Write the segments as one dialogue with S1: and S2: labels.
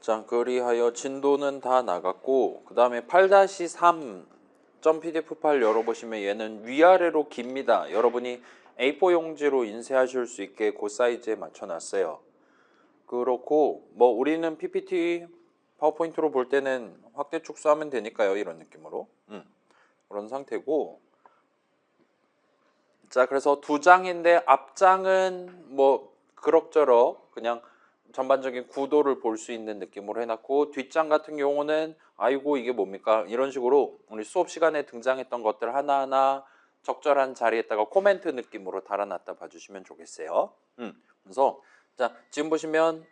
S1: 자, 그리하여 진도는 다 나갔고 그 다음에 8-3 .pdf 파일 열어보시면 얘는 위아래로 깁니다. 여러분이 A4 용지로 인쇄하실 수 있게 그 사이즈에 맞춰놨어요. 그렇고 뭐 우리는 PPT 파워포인트로 볼 때는 확대 축소하면 되니까요. 이런 느낌으로 그런 상태고, 자 그래서 두 장인데 앞장은 뭐 그럭저럭 그냥 전반적인 구도를 볼 수 있는 느낌으로 해놨고, 뒷장 같은 경우는 아이고 이게 뭡니까 이런 식으로 우리 수업 시간에 등장했던 것들 하나하나 적절한 자리에다가 코멘트 느낌으로 달아놨다 봐주시면 좋겠어요. 그래서 자 지금 보시면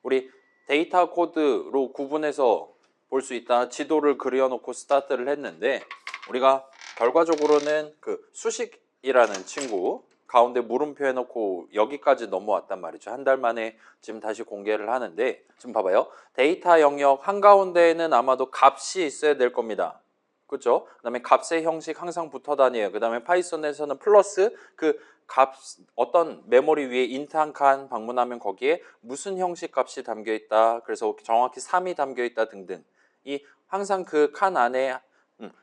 S1: 우리 데이터 코드로 구분해서 볼 수 있다. 지도를 그려놓고 스타트를 했는데 우리가 결과적으로는 그 수식이라는 친구 가운데 물음표 해놓고 여기까지 넘어왔단 말이죠. 한 달 만에 지금 다시 공개를 하는데, 지금 봐봐요. 데이터 영역 한가운데에는 아마도 값이 있어야 될 겁니다. 그렇죠? 그 다음에 값의 형식 항상 붙어 다녀요. 그 다음에 파이썬에서는 플러스 그 값, 어떤 메모리 위에 인트 한 칸 방문하면 거기에 무슨 형식 값이 담겨 있다. 그래서 정확히 3이 담겨 있다 등등. 이 항상 그 칸 안에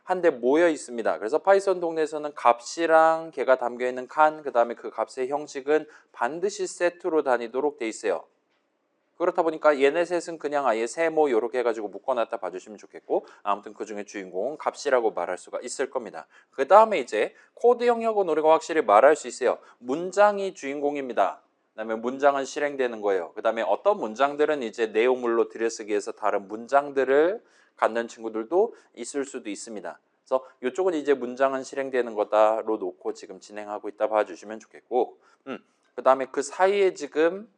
S1: 한데 모여 있습니다. 그래서 파이썬 동네에서는 값이랑 걔가 담겨 있는 칸, 그 다음에 그 값의 형식은 반드시 세트로 다니도록 돼 있어요. 그렇다 보니까 얘네 셋은 그냥 아예 세모 이렇게 해가지고 묶어놨다 봐주시면 좋겠고, 아무튼 그 중에 주인공은 값이라고 말할 수가 있을 겁니다. 그 다음에 이제 코드 영역은 우리가 확실히 말할 수 있어요. 문장이 주인공입니다. 그 다음에 문장은 실행되는 거예요. 그 다음에 어떤 문장들은 이제 내용물로 들여쓰기해서 다른 문장들을 갖는 친구들도 있을 수도 있습니다. 그래서 이쪽은 이제 문장은 실행되는 거다로 놓고 지금 진행하고 있다 봐주시면 좋겠고, 그 다음에 그 사이에 지금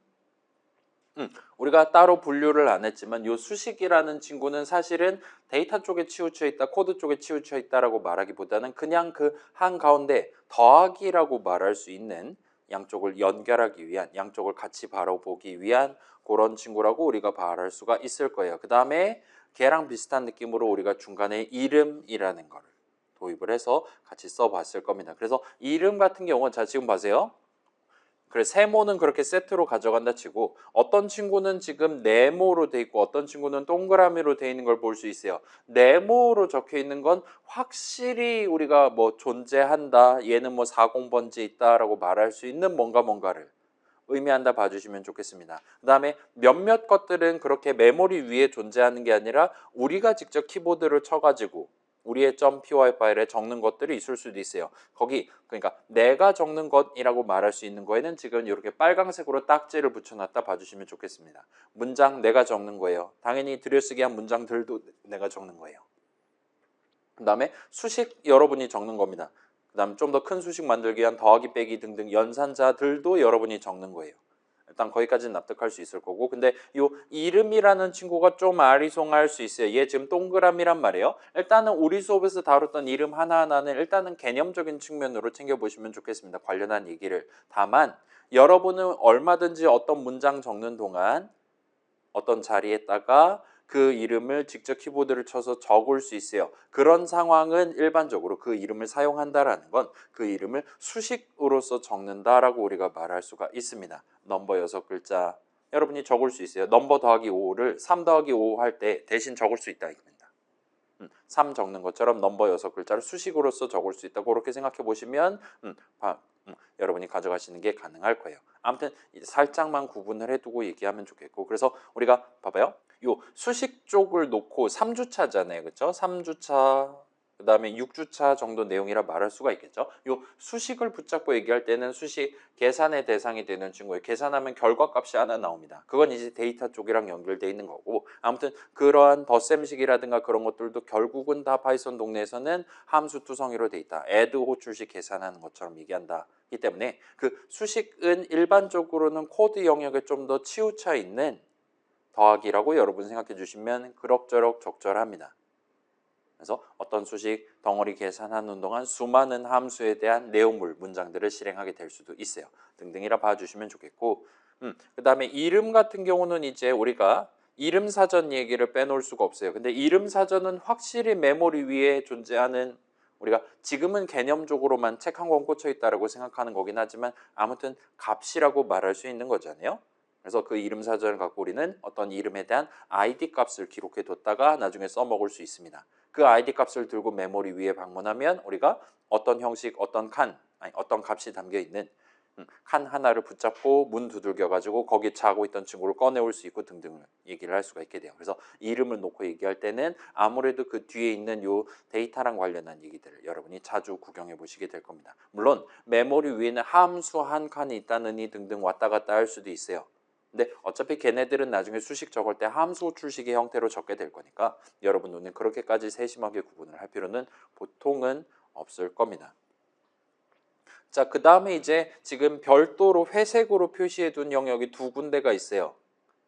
S1: 우리가 따로 분류를 안 했지만 이 수식이라는 친구는 사실은 데이터 쪽에 치우쳐 있다, 코드 쪽에 치우쳐 있다라고 말하기보다는 그냥 그 한가운데 더하기라고 말할 수 있는, 양쪽을 연결하기 위한, 양쪽을 같이 바라보기 위한 그런 친구라고 우리가 말할 수가 있을 거예요. 그 다음에 걔랑 비슷한 느낌으로 우리가 중간에 이름이라는 거를 도입을 해서 같이 써봤을 겁니다. 그래서 이름 같은 경우는 자 지금 보세요. 그래 세모는 그렇게 세트로 가져간다 치고 어떤 친구는 지금 네모로 돼 있고 어떤 친구는 동그라미로 돼 있는 걸 볼 수 있어요. 네모로 적혀 있는 건 확실히 우리가 뭐 존재한다, 얘는 뭐 40번지에 있다라고 말할 수 있는 뭔가를 의미한다 봐주시면 좋겠습니다. 그 다음에 몇몇 것들은 그렇게 메모리 위에 존재하는 게 아니라 우리가 직접 키보드를 쳐가지고 우리의 .py 파일에 적는 것들이 있을 수도 있어요. 거기 그러니까 내가 적는 것이라고 말할 수 있는 거에는 지금 이렇게 빨강색으로 딱지를 붙여놨다 봐주시면 좋겠습니다. 문장 내가 적는 거예요. 당연히 들여쓰기 한 문장들도 내가 적는 거예요. 그 다음에 수식 여러분이 적는 겁니다. 그 다음 좀 더 큰 수식 만들기 위한 더하기 빼기 등등 연산자들도 여러분이 적는 거예요. 일단 거기까지는 납득할 수 있을 거고, 근데 요 이름이라는 친구가 좀 아리송할 수 있어요. 얘 지금 동그라미란 말이에요. 일단은 우리 수업에서 다뤘던 이름 하나하나는 일단은 개념적인 측면으로 챙겨보시면 좋겠습니다. 관련한 얘기를. 다만 여러분은 얼마든지 어떤 문장 적는 동안 어떤 자리에다가 그 이름을 직접 키보드를 쳐서 적을 수 있어요. 그런 상황은 일반적으로 그 이름을 사용한다라는 건 그 이름을 수식으로서 적는다라고 우리가 말할 수가 있습니다. 넘버 6글자 여러분이 적을 수 있어요. 넘버 더하기 5를 3 더하기 5 할 때 대신 적을 수 있다 이겁니다. 3 적는 것처럼 넘버 6글자를 수식으로서 적을 수 있다. 그렇게 생각해 보시면 여러분이 가져가시는 게 가능할 거예요. 아무튼 살짝만 구분을 해두고 얘기하면 좋겠고, 그래서 우리가 봐봐요. 요 수식 쪽을 놓고 3주차잖아요. 그렇죠? 3주차 그 다음에 6주차 정도 내용이라 말할 수가 있겠죠. 요 수식을 붙잡고 얘기할 때는 수식 계산의 대상이 되는 친구예요. 계산하면 결과값이 하나 나옵니다. 그건 이제 데이터 쪽이랑 연결되어 있는 거고, 아무튼 그러한 덧셈식이라든가 그런 것들도 결국은 다 파이썬 동네에서는 함수 투성이로 돼 있다. add 호출식 계산하는 것처럼 얘기한다. 이 때문에 그 수식은 일반적으로는 코드 영역에 좀 더 치우쳐 있는 더하기라고 여러분 생각해 주시면 그럭저럭 적절합니다. 그래서 어떤 수식 덩어리 계산하는 동안 수많은 함수에 대한 내용물 문장들을 실행하게 될 수도 있어요. 등등이라 봐주시면 좋겠고, 그 다음에 이름 같은 경우는 이제 우리가 이름 사전 얘기를 빼놓을 수가 없어요. 근데 이름 사전은 확실히 메모리 위에 존재하는, 우리가 지금은 개념적으로만 책 한 권 꽂혀 있다라고 생각하는 거긴 하지만 아무튼 값이라고 말할 수 있는 거잖아요. 그래서 그 이름 사전을 갖고 우리는 어떤 이름에 대한 ID 값을 기록해 뒀다가 나중에 써먹을 수 있습니다. 그 ID 값을 들고 메모리 위에 방문하면 우리가 어떤 형식, 어떤 어떤 값이 담겨 있는 칸 하나를 붙잡고 문 두들겨 가지고 거기 자고 있던 친구를 꺼내올 수 있고 등등 얘기를 할 수가 있게 돼요. 그래서 이름을 놓고 얘기할 때는 아무래도 그 뒤에 있는 요 데이터랑 관련한 얘기들을 여러분이 자주 구경해 보시게 될 겁니다. 물론 메모리 위에는 함수 한 칸이 있다느니 등등 왔다 갔다 할 수도 있어요. 근데 어차피 걔네들은 나중에 수식 적을 때 함수 출식의 형태로 적게 될 거니까 여러분 눈에 그렇게까지 세심하게 구분을 할 필요는 보통은 없을 겁니다. 자, 그 다음에 이제 지금 별도로 회색으로 표시해 둔 영역이 두 군데가 있어요.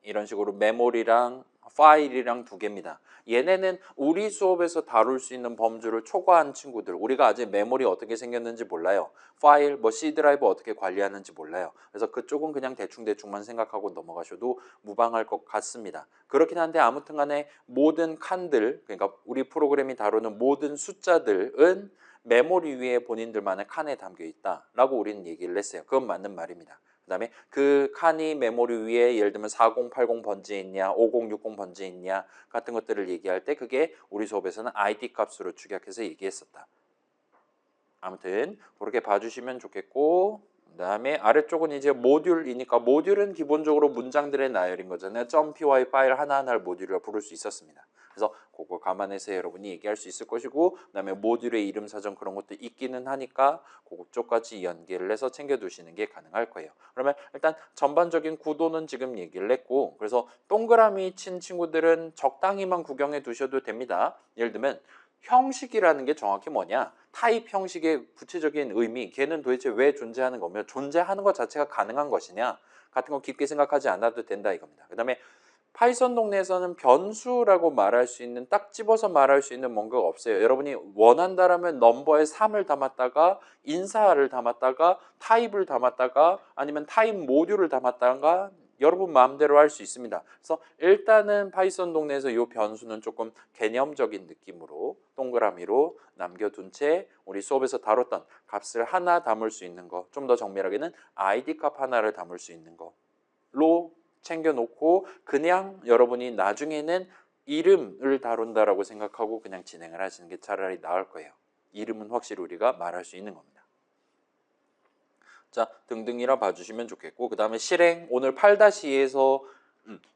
S1: 이런 식으로 메모리랑 파일이랑 두 개입니다. 얘네는 우리 수업에서 다룰 수 있는 범주를 초과한 친구들. 우리가 아직 메모리 어떻게 생겼는지 몰라요. 파일, 뭐 C 드라이브 어떻게 관리하는지 몰라요. 그래서 그쪽은 그냥 대충대충만 생각하고 넘어가셔도 무방할 것 같습니다. 그렇긴 한데 아무튼 간에 모든 칸들, 그러니까 우리 프로그램이 다루는 모든 숫자들은 메모리 위에 본인들만의 칸에 담겨 있다라고 우리는 얘기를 했어요. 그건 맞는 말입니다. 그다음에 그 칸이 메모리 위에 예를 들면 4080 번지에 있냐, 5060 번지에 있냐 같은 것들을 얘기할 때 그게 우리 수업에서는 ID 값으로 축약해서 얘기했었다. 아무튼 그렇게 봐주시면 좋겠고, 그다음에 아래쪽은 이제 모듈이니까 모듈은 기본적으로 문장들의 나열인 거잖아요. .py 파일 하나하나를 모듈이라고 부를 수 있었습니다. 그래서 그거 감안해서 여러분이 얘기할 수 있을 것이고, 그다음에 모듈의 이름 사전 그런 것도 있기는 하니까 그쪽까지 연계를 해서 챙겨두시는 게 가능할 거예요. 그러면 일단 전반적인 구도는 지금 얘기를 했고, 그래서 동그라미 친 친구들은 적당히만 구경해 두셔도 됩니다. 예를 들면 형식이라는 게 정확히 뭐냐? 타입 형식의 구체적인 의미, 걔는 도대체 왜 존재하는 거며 존재하는 것 자체가 가능한 것이냐 같은 거 깊게 생각하지 않아도 된다 이겁니다. 그 다음에 파이썬 동네에서는 변수라고 말할 수 있는, 딱 집어서 말할 수 있는 뭔가가 없어요. 여러분이 원한다라면 넘버에 3을 담았다가 인사를 담았다가 타입을 담았다가 아니면 타입 모듈을 담았다가 여러분 마음대로 할 수 있습니다. 그래서 일단은 파이썬 동네에서 이 변수는 조금 개념적인 느낌으로 동그라미로 남겨둔 채 우리 수업에서 다뤘던 값을 하나 담을 수 있는 거, 좀 더 정밀하게는 ID 값 하나를 담을 수 있는 거로 챙겨놓고 그냥 여러분이 나중에는 이름을 다룬다라고 생각하고 그냥 진행을 하시는 게 차라리 나을 거예요. 이름은 확실히 우리가 말할 수 있는 겁니다. 자, 등등이라 봐주시면 좋겠고, 그 다음에 실행, 오늘 8-2에서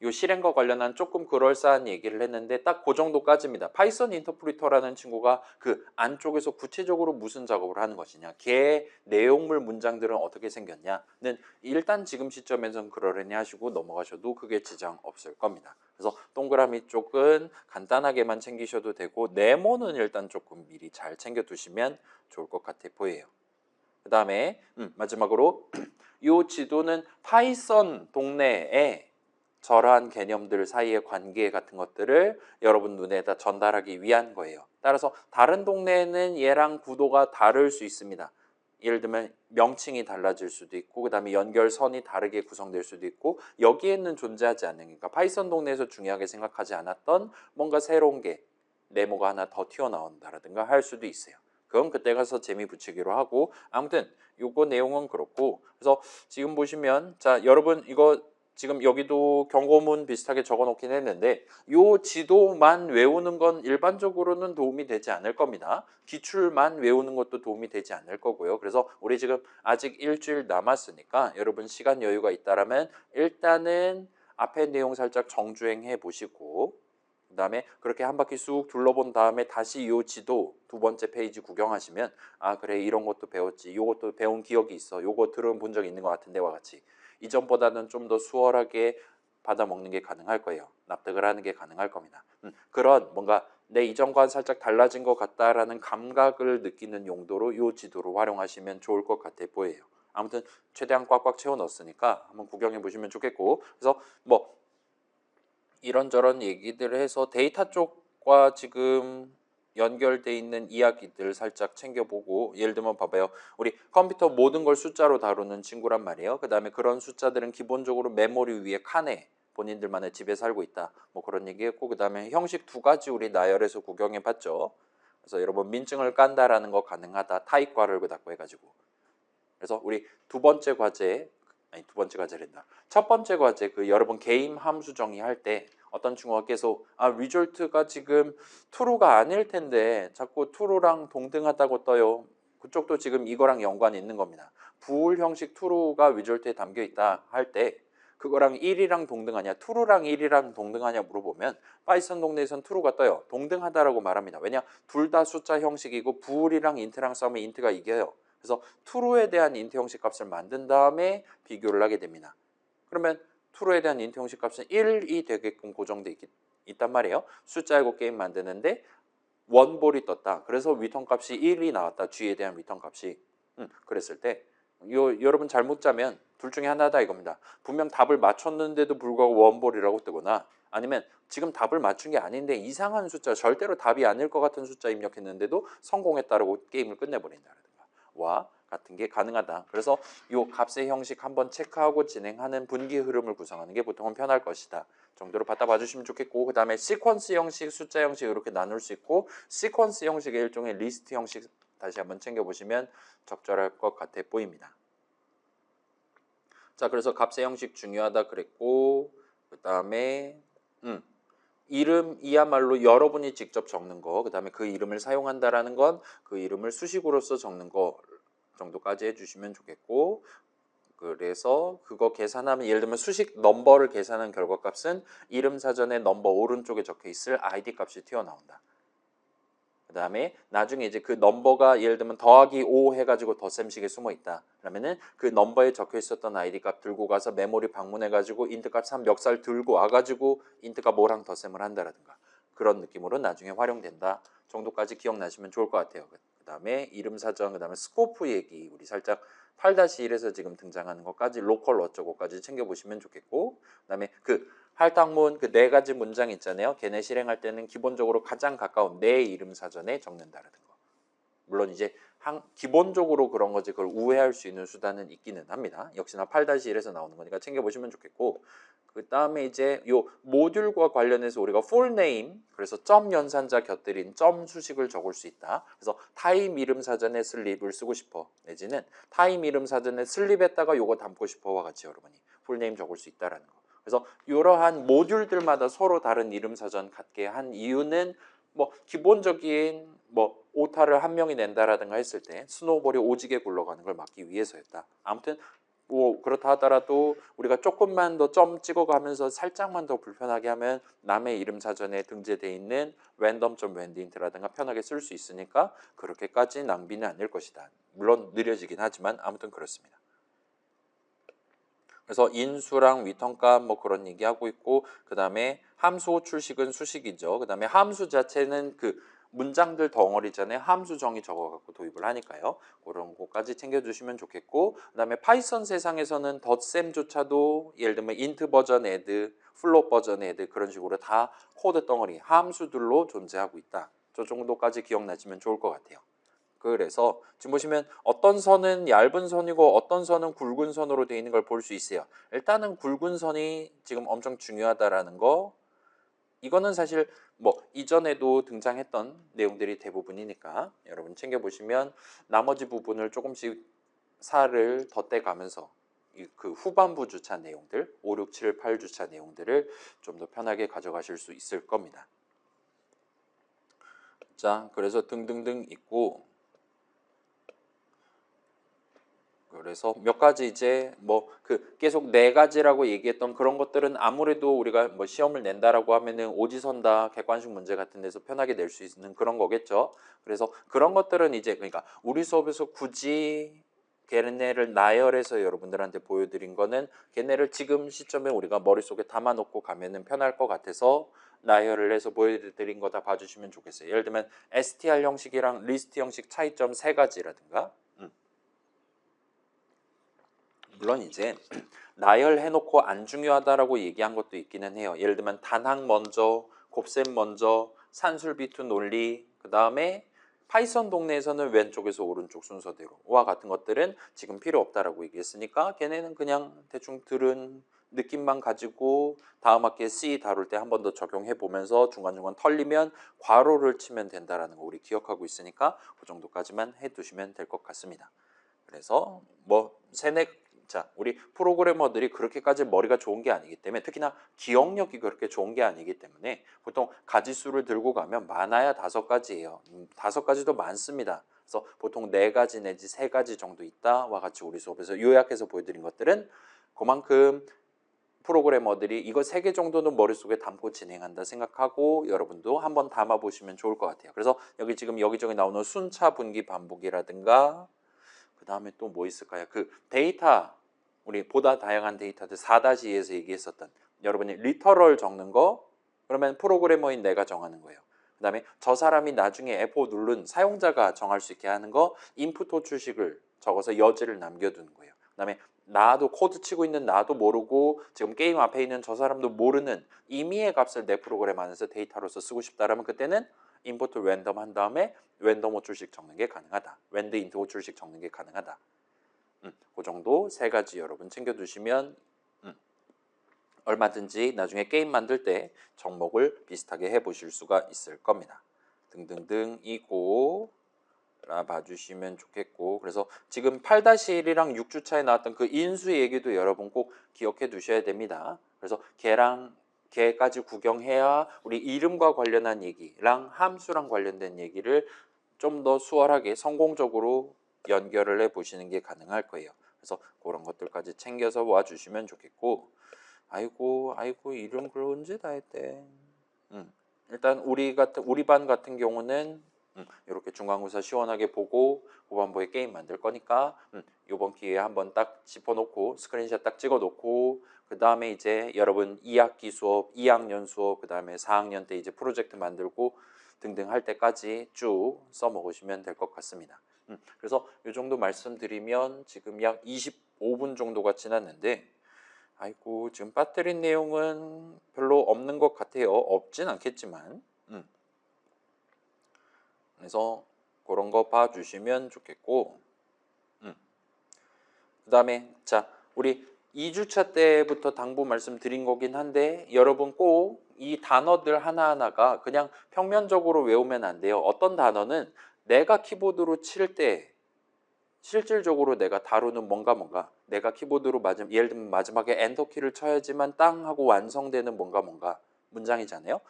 S1: 이 실행과 관련한 조금 그럴싸한 얘기를 했는데 딱 그 정도까지입니다. 파이썬 인터프리터라는 친구가 그 안쪽에서 구체적으로 무슨 작업을 하는 것이냐, 걔의 내용물 문장들은 어떻게 생겼냐는 일단 지금 시점에서는 그러려니 하시고 넘어가셔도 크게 지장 없을 겁니다. 그래서 동그라미 쪽은 간단하게만 챙기셔도 되고 네모는 일단 조금 미리 잘 챙겨두시면 좋을 것 같아 보여요. 그 다음에 마지막으로 이 지도는 파이썬 동네에 저러한 개념들 사이의 관계 같은 것들을 여러분 눈에다 전달하기 위한 거예요. 따라서 다른 동네에는 얘랑 구도가 다를 수 있습니다. 예를 들면 명칭이 달라질 수도 있고 그 다음에 연결선이 다르게 구성될 수도 있고 여기에는 존재하지 않는, 그러니까 파이썬 동네에서 중요하게 생각하지 않았던 뭔가 새로운 게 네모가 하나 더 튀어나온다라든가 할 수도 있어요. 그건 그때 가서 재미 붙이기로 하고, 아무튼 요거 내용은 그렇고, 그래서 지금 보시면 자 여러분 이거 지금 여기도 경고문 비슷하게 적어 놓긴 했는데 요 지도만 외우는 건 일반적으로는 도움이 되지 않을 겁니다. 기출만 외우는 것도 도움이 되지 않을 거고요. 그래서 우리 지금 아직 일주일 남았으니까 여러분 시간 여유가 있다라면 일단은 앞에 내용 살짝 정주행해 보시고 그 다음에 그렇게 한 바퀴 쑥 둘러본 다음에 다시 이 지도 두 번째 페이지 구경하시면 아 그래 이런 것도 배웠지, 이것도 배운 기억이 있어, 요거 들어본 적 있는 것 같은데와 같이 이전보다는 좀 더 수월하게 받아먹는 게 가능할 거예요. 납득을 하는 게 가능할 겁니다. 그런 뭔가 내 이전과는 살짝 달라진 것 같다라는 감각을 느끼는 용도로 이 지도를 활용하시면 좋을 것 같아 보여요. 아무튼 최대한 꽉꽉 채워 넣었으니까 한번 구경해 보시면 좋겠고, 그래서 뭐 이런저런 얘기들을 해서 데이터 쪽과 지금 연결돼 있는 이야기들 살짝 챙겨보고, 예를 들면 봐봐요. 우리 컴퓨터 모든 걸 숫자로 다루는 친구란 말이에요. 그 다음에 그런 숫자들은 기본적으로 메모리 위에 칸에 본인들만의 집에 살고 있다. 뭐 그런 얘기했고, 그 다음에 형식 두 가지 우리 나열해서 구경해 봤죠. 그래서 여러분 민증을 깐다라는 거 가능하다. 타입과를 그다고 해가지고. 그래서 우리 두 번째 과제 아니 두 번째 과제란다. 첫 번째 과제 그 여러분 게임 함수 정의할 때 어떤 친구가 계속 result가 지금 true가 아닐 텐데 자꾸 true랑 동등하다고 떠요. 그쪽도 지금 이거랑 연관이 있는 겁니다. 부울 형식 true가 result에 담겨 있다 할 때 그거랑 1이랑 동등하냐, true랑 1이랑 동등하냐 물어보면 파이썬 동네에선 true가 떠요. 동등하다라고 말합니다. 왜냐? 둘 다 숫자 형식이고 부울이랑 인트랑 싸우면 인트가 이겨요. 그래서 true에 대한 인트 형식 값을 만든 다음에 비교를 하게 됩니다. 그러면 true에 대한 인트 형식 값은 1이 되게끔 고정돼 있단 말이에요. 숫자이고 게임 만드는데 원볼이 떴다. 그래서 리턴 값이 1이 나왔다. G에 대한 리턴 값이. 그랬을 때 여러분 잘못 짜면 둘 중에 하나다 이겁니다. 분명 답을 맞췄는데도 불구하고 원볼이라고 뜨거나 아니면 지금 답을 맞춘 게 아닌데 이상한 숫자, 절대로 답이 아닐 것 같은 숫자 입력했는데도 성공했다라고 게임을 끝내버린다든가 와 같은 게 가능하다. 그래서 이 값의 형식 한번 체크하고 진행하는 분기 흐름을 구성하는 게 보통은 편할 것이다 정도로 갖다 봐주시면 좋겠고, 그 다음에 시퀀스 형식, 숫자 형식 이렇게 나눌 수 있고 시퀀스 형식의 일종의 리스트 형식 다시 한번 챙겨보시면 적절할 것 같아 보입니다. 자, 그래서 값의 형식 중요하다 그랬고, 그 다음에 이름이야말로 여러분이 직접 적는 거, 그 다음에 그 이름을 사용한다라는 건 그 이름을 수식으로서 적는 거 정도까지 해주시면 좋겠고, 그래서 그거 계산하면 예를 들면 수식 넘버를 계산한 결과값은 이름 사전에 넘버 오른쪽에 적혀 있을 id 값이 튀어나온다. 그 다음에 나중에 이제 그 넘버가 예를 들면 더하기 5 해가지고 덧셈식에 숨어 있다. 그러면은 그 넘버에 적혀 있었던 id 값 들고 가서 메모리 방문해가지고 인트 값 3 멱살 들고 와가지고 인트가 뭐랑 덧셈을 한다라든가 그런 느낌으로 나중에 활용된다 정도까지 기억나시면 좋을 것 같아요. 그 다음에 이름 사전, 그 다음에 스코프 얘기 우리 살짝 8-1에서 지금 등장하는 것까지 로컬 어쩌고까지 챙겨보시면 좋겠고, 그 다음에 그 할당문 그 네 가지 문장 있잖아요. 걔네 실행할 때는 기본적으로 가장 가까운 내 이름 사전에 적는다라는 거. 물론 이제 기본적으로 그런 거지 그걸 우회할 수 있는 수단은 있기는 합니다. 역시나 8-1에서 나오는 거니까 챙겨보시면 좋겠고, 그 다음에 이제 요 모듈과 관련해서 우리가 full name, 그래서 점 연산자 곁들인 점 수식을 적을 수 있다. 그래서 타임 이름 사전에 슬립을 쓰고 싶어 내지는 타임 이름 사전에 슬립에다가 요거 담고 싶어와 같이 여러분이 full name 적을 수 있다라는 거. 그래서 이러한 모듈들마다 서로 다른 이름 사전 갖게 한 이유는 뭐 기본적인 뭐 오타를 한 명이 낸다라든가 했을 때 스노우볼이 오지게 굴러가는 걸 막기 위해서였다. 아무튼 뭐 그렇다 하더라도 우리가 조금만 더 점 찍어가면서 살짝만 더 불편하게 하면 남의 이름 사전에 등재되어 있는 random.wendint라든가 편하게 쓸 수 있으니까 그렇게까지 낭비는 아닐 것이다. 물론 느려지긴 하지만 아무튼 그렇습니다. 그래서 인수랑 위턴값 뭐 그런 얘기하고 있고, 그 다음에 함수 호출식은 수식이죠. 그 다음에 함수 자체는 그 문장들 덩어리잖아요. 함수 정의 적어갖고 도입을 하니까요. 그런 거까지 챙겨주시면 좋겠고, 그 다음에 파이썬 세상에서는 덧셈조차도 예를 들면 int 버전 add, float 버전 add 그런 식으로 다 코드 덩어리 함수들로 존재하고 있다. 저 정도까지 기억나시면 좋을 것 같아요. 그래서 지금 보시면 어떤 선은 얇은 선이고 어떤 선은 굵은 선으로 되어 있는 걸 볼 수 있어요. 일단은 굵은 선이 지금 엄청 중요하다라는 거, 이거는 사실 뭐 이전에도 등장했던 내용들이 대부분이니까 여러분 챙겨보시면 나머지 부분을 조금씩 살을 덧대가면서 그 후반부 주차 내용들 5, 6, 7, 8 주차 내용들을 좀 더 편하게 가져가실 수 있을 겁니다. 자, 그래서 등등등 있고, 그래서 몇 가지 이제 뭐 그 계속 네 가지라고 얘기했던 그런 것들은 아무래도 우리가 뭐 시험을 낸다라고 하면은 오지선다 객관식 문제 같은 데서 편하게 낼 수 있는 그런 거겠죠. 그래서 그런 것들은 이제 그러니까 우리 수업에서 굳이 걔네를 나열해서 여러분들한테 보여드린 거는 걔네를 지금 시점에 우리가 머릿속에 담아놓고 가면은 편할 것 같아서 나열을 해서 보여드린 거 다 봐주시면 좋겠어요. 예를 들면 str 형식이랑 리스트 형식 차이점 세 가지라든가, 물론 이제 나열해놓고 안 중요하다라고 얘기한 것도 있기는 해요. 예를 들면 단항 먼저, 곱셈 먼저, 산술비투 논리, 그 다음에 파이썬 동네에서는 왼쪽에서 오른쪽 순서대로와 같은 것들은 지금 필요 없다라고 얘기했으니까 걔네는 그냥 대충 들은 느낌만 가지고 다음 학기에 C 다룰 때 한 번 더 적용해 보면서 중간중간 털리면 괄호를 치면 된다라는 거 우리 기억하고 있으니까 그 정도까지만 해두시면 될 것 같습니다. 그래서 뭐 세네 자, 우리 프로그래머들이 그렇게까지 머리가 좋은 게 아니기 때문에 특히나 기억력이 그렇게 좋은 게 아니기 때문에 보통 가지수를 들고 가면 많아야 5가지예요. 5가지도 많습니다. 그래서 보통 4가지 내지 3가지 정도 있다와 같이 우리 수업에서 요약해서 보여드린 것들은 그만큼 프로그래머들이 이거 3개 정도는 머릿속에 담고 진행한다 생각하고 여러분도 한번 담아보시면 좋을 것 같아요. 그래서 여기 지금 여기저기 나오는 순차 분기 반복이라든가 그 다음에 또 뭐 있을까요? 그 데이터, 우리 보다 다양한 데이터들 4-2에서 얘기했었던 여러분이 리터럴 적는 거, 그러면 프로그래머인 내가 정하는 거예요. 그 다음에 저 사람이 나중에 F5 누른 사용자가 정할 수 있게 하는 거, 인풋 호출식을 적어서 여지를 남겨두는 거예요. 그 다음에 나도 코드 치고 있는 나도 모르고 지금 게임 앞에 있는 저 사람도 모르는 임의의 값을 내 프로그램 안에서 데이터로서 쓰고 싶다라면 그때는 인풋을 랜덤 한 다음에 랜덤 호출식 적는 게 가능하다. 랜드 인트 호출식 적는 게 가능하다. 그 정도 3가지 여러분 챙겨두시면 얼마든지 나중에 게임 만들 때 접목을 비슷하게 해보실 수가 있을 겁니다. 등등등이고 라 봐주시면 좋겠고, 그래서 지금 8-1이랑 6주차에 나왔던 그 인수 얘기도 여러분 꼭 기억해 두셔야 됩니다. 그래서 걔까지 구경해야 우리 이름과 관련한 얘기랑 함수랑 관련된 얘기를 좀 더 수월하게 성공적으로 연결을 해 보시는 게 가능할 거예요. 그래서 그런 것들까지 챙겨서 와주시면 좋겠고, 아이고 이름 글 언제 다 했대. 일단 우리 반 같은 경우는 이렇게 중간고사 시원하게 보고 후반부에 게임 만들 거니까 이번 기회에 한번 딱 짚어놓고 스크린샷 딱 찍어놓고 그 다음에 이제 여러분 2학기 수업, 2학년 수업, 그 다음에 4학년 때 이제 프로젝트 만들고 등등 할 때까지 쭉 써먹으시면 될 것 같습니다. 그래서 이 정도 말씀드리면 지금 약 25분 정도가 지났는데 아이고 지금 빠뜨린 내용은 별로 없는 것 같아요. 없진 않겠지만 그래서 그런 거 봐주시면 좋겠고 그 다음에 자 우리 2주차 때부터 당부 말씀드린 거긴 한데 여러분 꼭 이 단어들 하나하나가 그냥 평면적으로 외우면 안 돼요. 어떤 단어는 내가 키보드로 칠 때 실질적으로 내가 다루는 뭔가 내가 키보드로 예를 들면 마지막에 엔터키를 쳐야지만 땅 하고 완성되는 뭔가 문장이잖아요.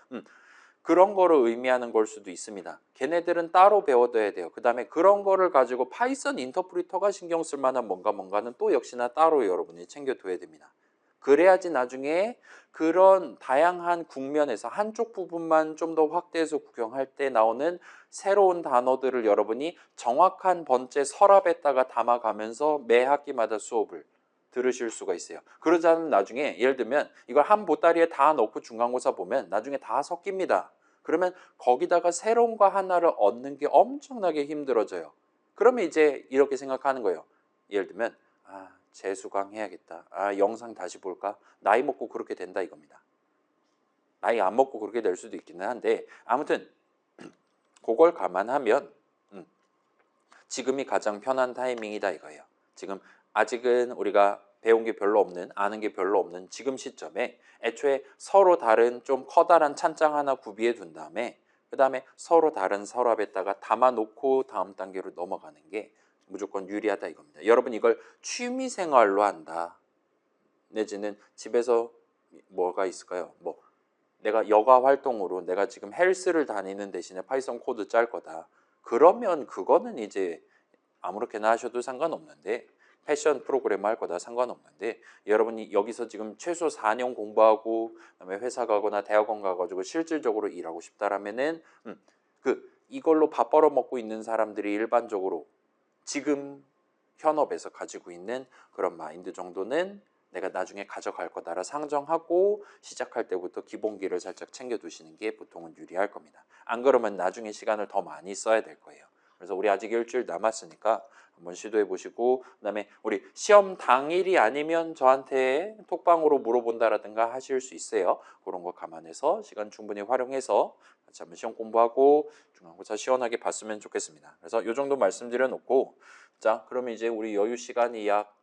S1: 그런 거를 의미하는 걸 수도 있습니다. 걔네들은 따로 배워둬야 돼요. 그 다음에 그런 거를 가지고 파이썬 인터프리터가 신경 쓸 만한 뭔가는 또 역시나 따로 여러분이 챙겨둬야 됩니다. 그래야지 나중에 그런 다양한 국면에서 한쪽 부분만 좀 더 확대해서 구경할 때 나오는 새로운 단어들을 여러분이 정확한 번째 서랍에다가 담아가면서 매 학기마다 수업을 들으실 수가 있어요. 그러지 않으면 나중에 예를 들면 이걸 한 보따리에 다 넣고 중간고사 보면 나중에 다 섞입니다. 그러면 거기다가 새로운 거 하나를 얻는 게 엄청나게 힘들어져요. 그러면 이제 이렇게 생각하는 거예요. 예를 들면 재수강 해야겠다. 영상 다시 볼까? 나이 먹고 그렇게 된다 이겁니다. 나이 안 먹고 그렇게 될 수도 있기는 한데 아무튼 그걸 감안하면 지금이 가장 편한 타이밍이다 이거예요. 지금 아직은 우리가 배운 게 별로 없는, 아는 게 별로 없는 지금 시점에 애초에 서로 다른 좀 커다란 찬장 하나 구비해 둔 다음에 그 다음에 서로 다른 서랍에다가 담아놓고 다음 단계로 넘어가는 게 무조건 유리하다 이겁니다. 여러분 이걸 취미생활로 한다. 내지는 집에서 뭐가 있을까요? 뭐 내가 여가 활동으로 내가 지금 헬스를 다니는 대신에 파이썬 코드 짤 거다. 그러면 그거는 이제 아무렇게나 하셔도 상관없는데 패션 프로그램 할 거다 상관없는데 여러분이 여기서 지금 최소 4년 공부하고 그다음에 회사 가거나 대학원 가가지고 실질적으로 일하고 싶다라면은 이걸로 밥 벌어 먹고 있는 사람들이 일반적으로 지금 현업에서 가지고 있는 그런 마인드 정도는 내가 나중에 가져갈 거다라 상정하고 시작할 때부터 기본기를 살짝 챙겨두시는 게 보통은 유리할 겁니다. 안 그러면 나중에 시간을 더 많이 써야 될 거예요. 그래서 우리 아직 일주일 남았으니까 한번 시도해 보시고 그다음에 우리 시험 당일이 아니면 저한테 톡방으로 물어본다라든가 하실 수 있어요. 그런 거 감안해서 시간 충분히 활용해서 같이 한번 시험 공부하고 중간고사 시원하게 봤으면 좋겠습니다. 그래서 이 정도 말씀드려 놓고 자 그러면 이제 우리 여유 시간이 약